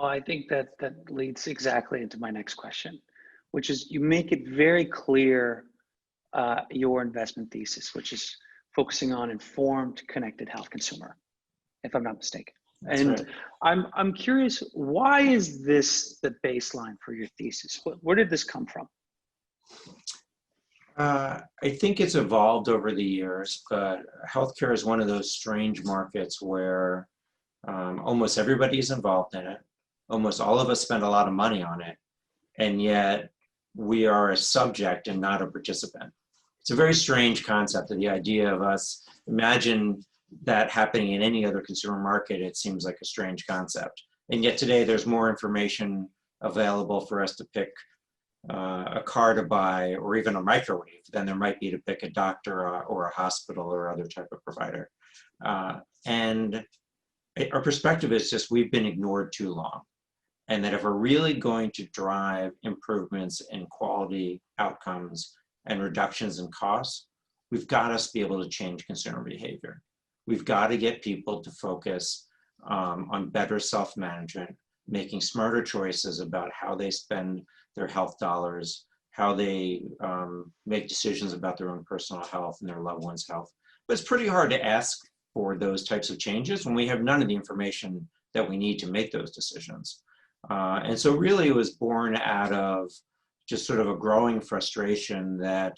Well, I think that that leads exactly into my next question, which is you make it very clear your investment thesis, which is focusing on informed, connected health consumer, if I'm not mistaken. That's And right. I'm curious, why is this the baseline for your thesis? Where did this come from? I think it's evolved over the years, but healthcare is one of those strange markets where almost everybody is involved in it. Almost all of us spend a lot of money on it, and yet we are a subject and not a participant. It's a very strange concept, of the idea of us. Imagine that happening in any other consumer market. It seems like a strange concept. And yet today there's more information available for us to pick a car to buy, or even a microwave, than there might be to pick a doctor or a hospital or other type of provider. And our perspective is just we've been ignored too long. And that if we're really going to drive improvements in quality outcomes and reductions in costs, we've got to be able to change consumer behavior. We've got to get people to focus on better self-management, making smarter choices about how they spend their health dollars, how they make decisions about their own personal health and their loved ones' health. But it's pretty hard to ask for those types of changes when we have none of the information that we need to make those decisions. And so really it was born out of just sort of a growing frustration that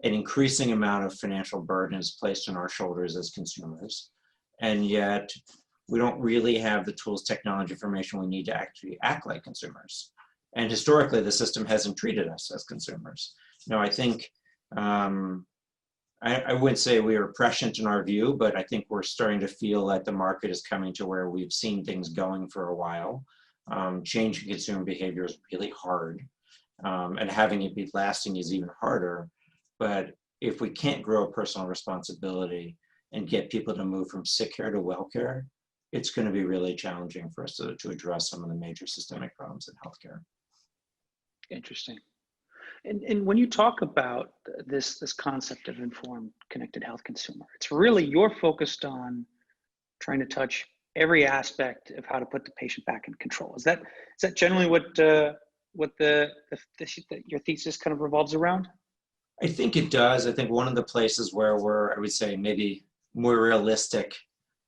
an increasing amount of financial burden is placed on our shoulders as consumers. And yet we don't really have the tools, technology, information we need to actually act like consumers. And historically, the system hasn't treated us as consumers. You know, I think, I wouldn't say we are prescient in our view, but I think we're starting to feel that the market is coming to where we've seen things going for a while. Changing consumer behavior is really hard, and having it be lasting is even harder. But if we can't grow personal responsibility and get people to move from sick care to well care, it's going to be really challenging for us to address some of the major systemic problems in healthcare. Interesting. And when you talk about this concept of informed, connected health consumer, it's really you're focused on trying to touch every aspect of how to put the patient back in control. Is that generally what your thesis kind of revolves around? I think it does. I think one of the places where we're, I would say, maybe more realistic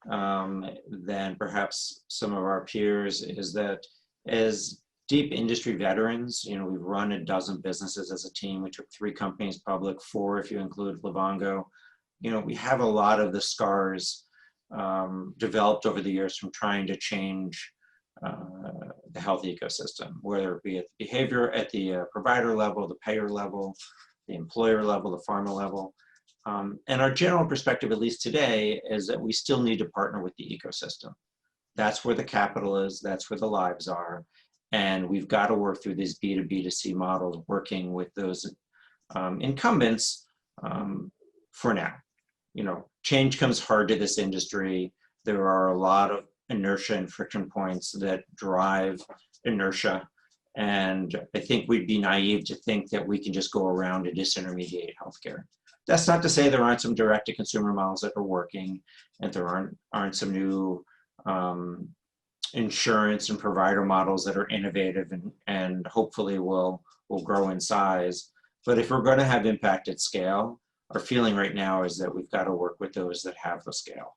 than perhaps some of our peers is that as deep industry veterans, you know, we've run a dozen businesses as a team. We took 3 companies public, 4 if you include Livongo. You know, we have a lot of the scars developed over the years from trying to change the health ecosystem, whether it be at the behavior, at the provider level, the payer level, the employer level, the pharma level. And our general perspective, at least today, is that we still need to partner with the ecosystem. That's where the capital is, that's where the lives are. And we've got to work through these B2B2C models, working with those incumbents for now. You know, change comes hard to this industry. There are a lot of inertia and friction points that drive inertia. And I think we'd be naive to think that we can just go around and disintermediate healthcare. That's not to say there aren't some direct-to-consumer models that are working, and there aren't some new insurance and provider models that are innovative and hopefully will grow in size. But if we're going to have impact at scale, our feeling right now is that we've got to work with those that have the scale.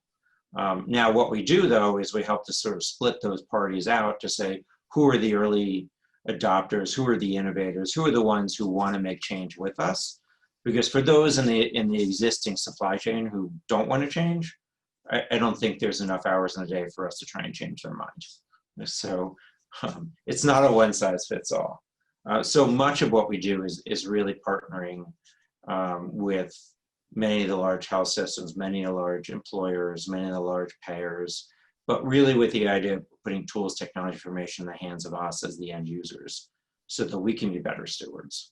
Now, what we do, though, is we help to sort of split those parties out to say, who are the early adopters, who are the innovators, who are the ones who want to make change with us? Because for those in the existing supply chain who don't want to change, I don't think there's enough hours in the day for us to try and change their mind. So it's not a one size fits all. So much of what we do is really partnering with many of the large health systems, many of the large employers, many of the large payers, but really with the idea of putting tools, technology, information in the hands of us as the end users so that we can be better stewards.